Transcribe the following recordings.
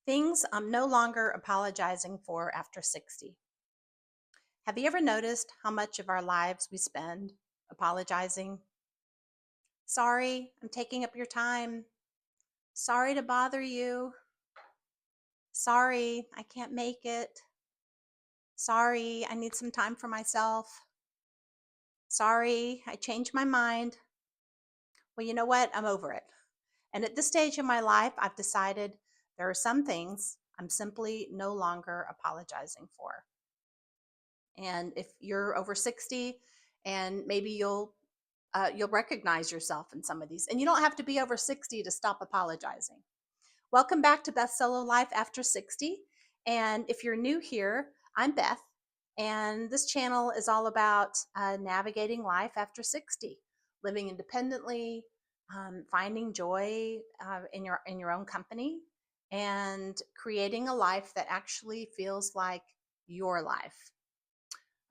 Things I'm no longer apologizing for after 60. Have you ever noticed how much of our lives we spend apologizing? Sorry, I'm taking up your time. Sorry to bother you. Sorry, I can't make it. Sorry, I need some time for myself. Sorry, I changed my mind. Well, you know what? I'm over it. And at this stage in my life, I've decided there are some things I'm simply no longer apologizing for. And if you're over 60, and maybe you'll recognize yourself in some of these, and you don't have to be over 60 to stop apologizing. Welcome back to Beth Solo Life After 60. And if you're new here, I'm Beth, and this channel is all about navigating life after 60, living independently, finding joy in your own company, and creating a life that actually feels like your life.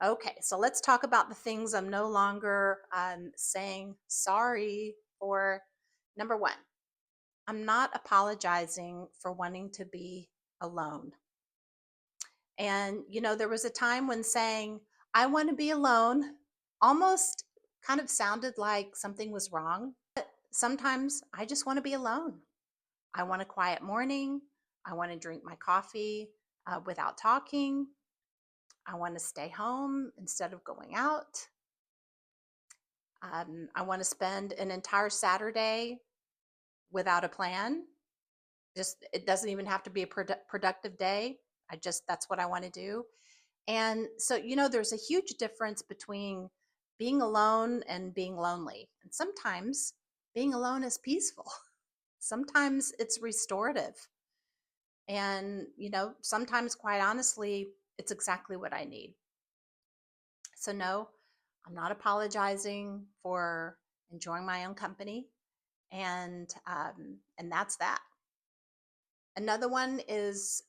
Okay, so let's talk about the things I'm no longer saying sorry for. Number one, I'm not apologizing for wanting to be alone. And, there was a time when saying, I want to be alone almost kind of sounded like something was wrong. Sometimes I just want to be alone. I want a quiet morning. I want to drink my coffee without talking. I want to stay home instead of going out. I want to spend an entire Saturday without a plan. Just it doesn't even have to be a productive day. That's what I want to do. And so, there's a huge difference between being alone and being lonely. And sometimes being alone is peaceful. Sometimes it's restorative. And, sometimes, quite honestly, it's exactly what I need. So, no, I'm not apologizing for enjoying my own company. And that's that. Another one is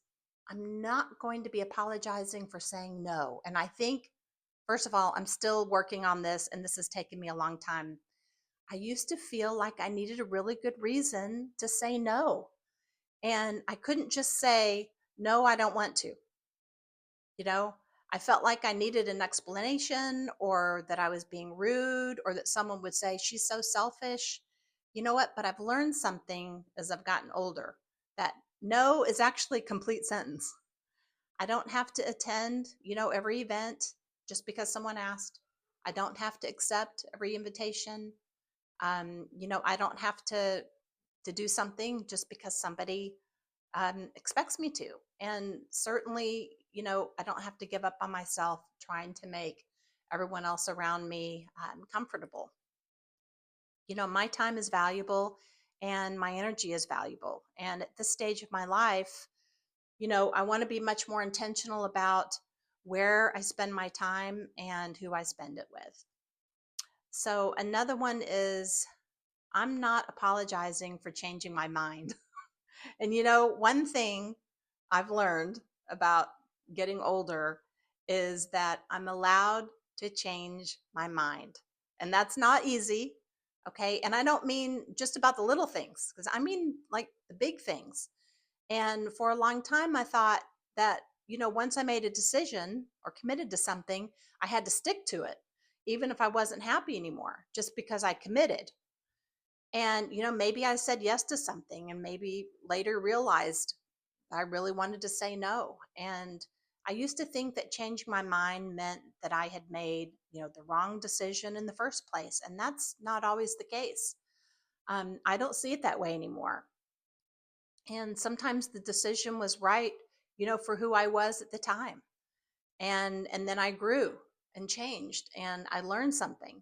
I'm not going to be apologizing for saying no. And I think, first of all, I'm still working on this, and this has taken me a long time. I used to feel like I needed a really good reason to say no. And I couldn't just say, no, I don't want to. You know, I felt like I needed an explanation, or that I was being rude, or that someone would say, she's so selfish. You know what? But I've learned something as I've gotten older, that no is actually a complete sentence. I don't have to attend, every event just because someone asked. I don't have to accept every invitation. I don't have to do something just because somebody expects me to. And certainly, I don't have to give up on myself trying to make everyone else around me comfortable. My time is valuable, and my energy is valuable. And at this stage of my life, I want to be much more intentional about where I spend my time and who I spend it with. So another one is I'm not apologizing for changing my mind. And one thing I've learned about getting older is that I'm allowed to change my mind. And that's not easy. Okay. And I don't mean just about the little things, because I mean like the big things. And for a long time, I thought that, once I made a decision or committed to something, I had to stick to it, even if I wasn't happy anymore, just because I committed. And, maybe I said yes to something and maybe later realized I really wanted to say no. And I used to think that changing my mind meant that I had made, the wrong decision in the first place. And that's not always the case. I don't see it that way anymore. And sometimes the decision was right, for who I was at the time. And then I grew and changed, and I learned something.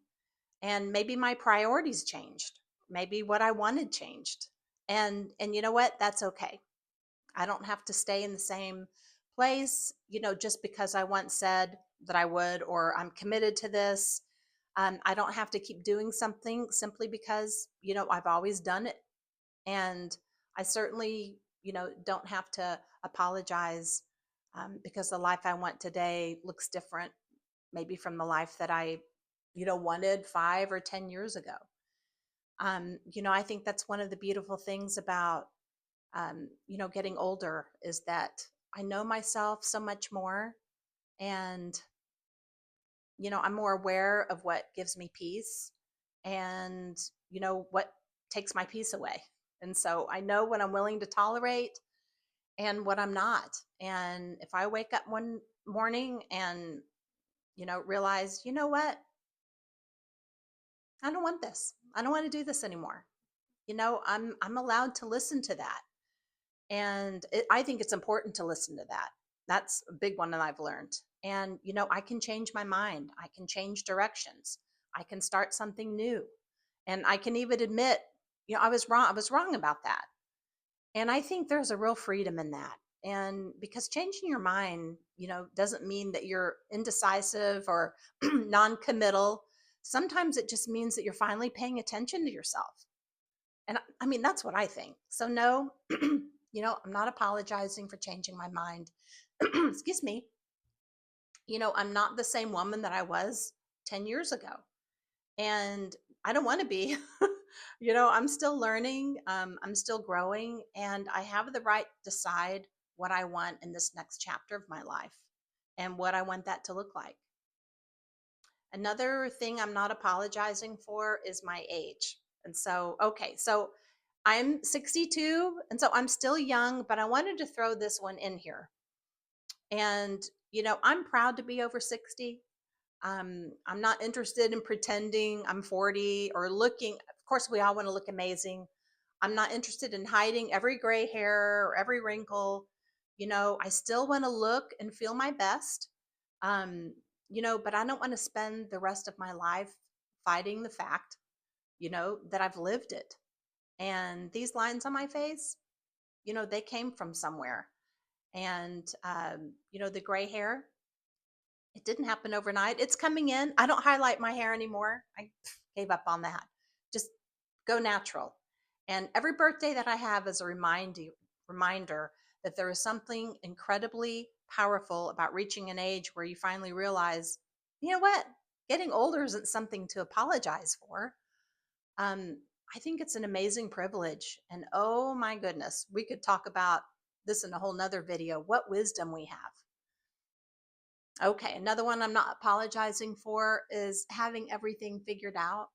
And maybe my priorities changed. Maybe what I wanted changed. And you know what? That's okay. I don't have to stay in the same place, just because I once said that I would, or I'm committed to this. I don't have to keep doing something simply because, I've always done it. And I certainly, don't have to apologize because the life I want today looks different, maybe from the life that I, wanted 5 or 10 years ago. I think that's one of the beautiful things about getting older is that I know myself so much more, and I'm more aware of what gives me peace, and what takes my peace away. And so I know what I'm willing to tolerate and what I'm not. And if I wake up one morning and realize, what, I don't want this. I don't want to do this anymore. I'm allowed to listen to that. And I think it's important to listen to that. That's a big one that I've learned. And I can change my mind. I can change directions. I can start something new. And I can even admit, I was wrong. I was wrong about that. And I think there's a real freedom in that. And because changing your mind, doesn't mean that you're indecisive or non-committal. Sometimes it just means that you're finally paying attention to yourself. And I mean, that's what I think. So, no, I'm not apologizing for changing my mind. Excuse me. I'm not the same woman that I was 10 years ago. And I don't want to be. I'm still learning, I'm still growing, and I have the right to decide what I want in this next chapter of my life and what I want that to look like. Another thing I'm not apologizing for is my age. And so, okay, so I'm 62, and so I'm still young, but I wanted to throw this one in here. And, I'm proud to be over 60. I'm not interested in pretending I'm 40 or looking. Of course, we all want to look amazing. I'm not interested in hiding every gray hair or every wrinkle. I still want to look and feel my best. Um, but I don't want to spend the rest of my life fighting the fact, that I've lived it. And these lines on my face, they came from somewhere. And, the gray hair, it didn't happen overnight. It's coming in. I don't highlight my hair anymore. I gave up on that. Just go natural. And every birthday that I have is a reminder that there is something incredibly powerful about reaching an age where you finally realize, you know what? Getting older isn't something to apologize for. Um, I think it's an amazing privilege. And oh my goodness, we could talk about this in a whole nother video, what wisdom we have. Okay, another one I'm not apologizing for is having everything figured out.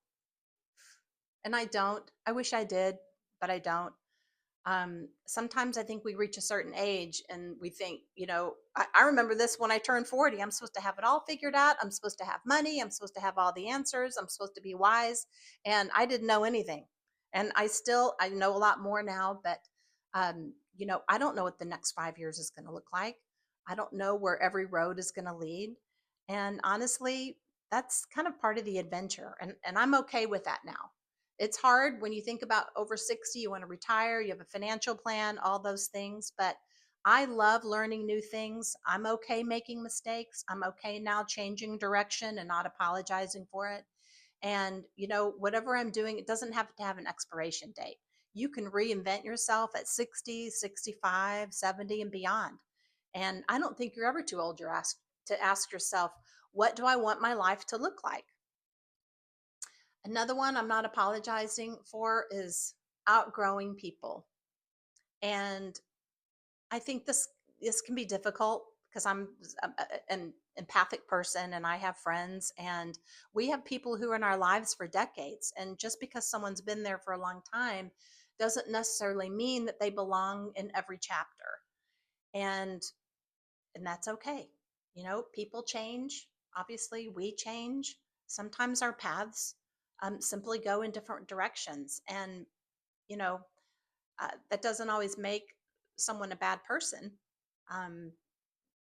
And I don't. I wish I did, but I don't. Sometimes I think we reach a certain age and we think, I remember this when I turned 40. I'm supposed to have it all figured out. I'm supposed to have money. I'm supposed to have all the answers. I'm supposed to be wise. And I didn't know anything. And I know a lot more now, but, I don't know what the next 5 years is going to look like. I don't know where every road is going to lead. And honestly, that's kind of part of the adventure. And I'm okay with that now. It's hard when you think about over 60, you want to retire, you have a financial plan, all those things. But I love learning new things. I'm okay making mistakes. I'm okay now changing direction and not apologizing for it. And, whatever I'm doing, it doesn't have to have an expiration date. You can reinvent yourself at 60, 65, 70, and beyond. And I don't think you're ever too old to ask yourself, what do I want my life to look like? Another one I'm not apologizing for is outgrowing people. And I think this can be difficult because I'm an empathic person and I have friends and we have people who are in our lives for decades. And just because someone's been there for a long time doesn't necessarily mean that they belong in every chapter. And and that's okay. People change. Obviously, we change. Sometimes our paths simply go in different directions. And, you know, that doesn't always make someone a bad person. Um,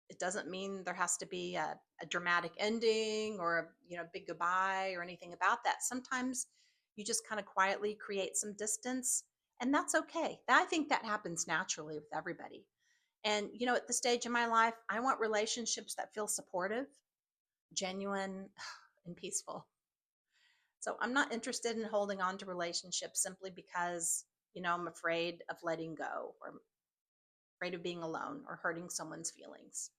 it doesn't mean there has to be a dramatic ending or a big goodbye or anything about that. Sometimes you just kind of quietly create some distance, and that's okay. I think that happens naturally with everybody. And at the stage of my life, I want relationships that feel supportive, genuine, and peaceful. So I'm not interested in holding on to relationships simply because I'm afraid of letting go or afraid of being alone or hurting someone's feelings.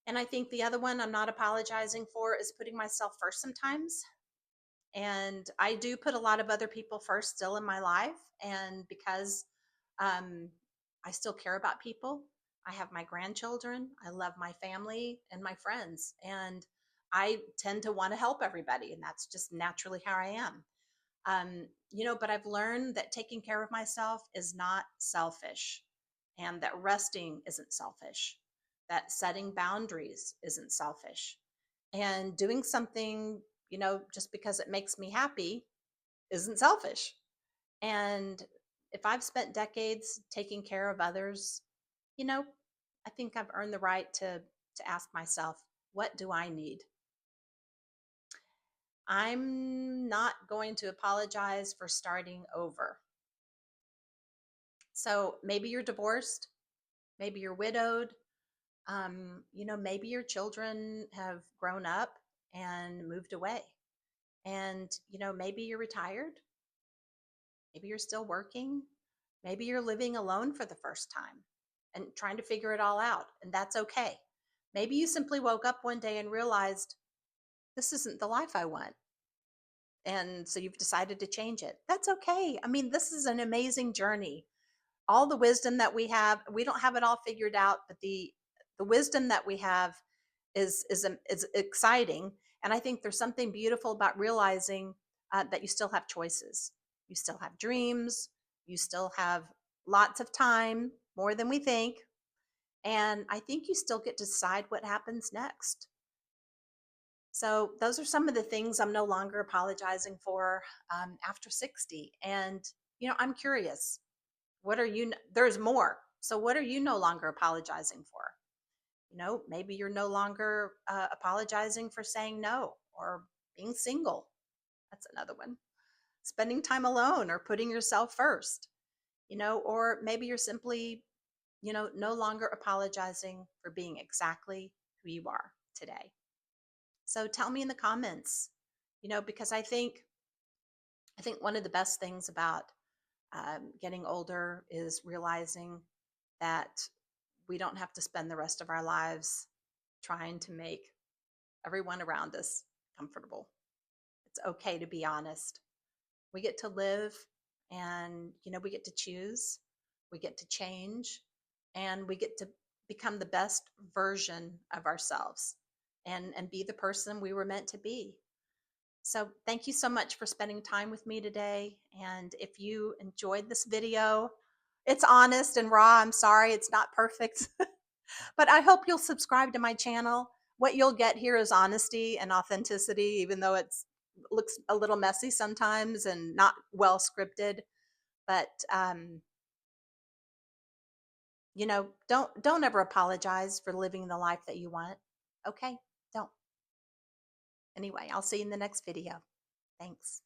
And I think the other one I'm not apologizing for is putting myself first sometimes. And I do put a lot of other people first still in my life. And because Um, I still care about people. I have my grandchildren. I love my family and my friends. And I tend to want to help everybody. And that's just naturally how I am. But I've learned that taking care of myself is not selfish, and that resting isn't selfish, that setting boundaries isn't selfish, and doing something, just because it makes me happy isn't selfish. And if I've spent decades taking care of others, you know, I think I've earned the right to ask myself, what do I need? I'm not going to apologize for starting over. So maybe you're divorced, maybe you're widowed, maybe your children have grown up and moved away. And, maybe you're retired, maybe you're still working, maybe you're living alone for the first time and trying to figure it all out. And that's okay. Maybe you simply woke up one day and realized this isn't the life I want. And so you've decided to change it. That's okay. I mean, this is an amazing journey. All the wisdom that we have, we don't have it all figured out, but the wisdom that we have is exciting. And I think there's something beautiful about realizing that you still have choices, you still have dreams, you still have lots of time, more than we think. And I think you still get to decide what happens next. So those are some of the things I'm no longer apologizing for after 60. And I'm curious, what are you, there's more. So what are you no longer apologizing for? Maybe you're no longer apologizing for saying no, or being single. That's another one. Spending time alone or putting yourself first, or maybe you're simply, no longer apologizing for being exactly who you are today. So tell me in the comments, because I think one of the best things about getting older is realizing that we don't have to spend the rest of our lives trying to make everyone around us comfortable. It's okay to be honest. We get to live, and we get to choose, we get to change, and we get to become the best version of ourselves, and be the person we were meant to be. So thank you so much for spending time with me today. And if you enjoyed this video, it's honest and raw. I'm sorry it's not perfect, but I hope you'll subscribe to my channel. What you'll get here is honesty and authenticity, even though it's looks a little messy sometimes and not well scripted. But don't ever apologize for living the life that you want. Okay, don't. Anyway, I'll see you in the next video. Thanks.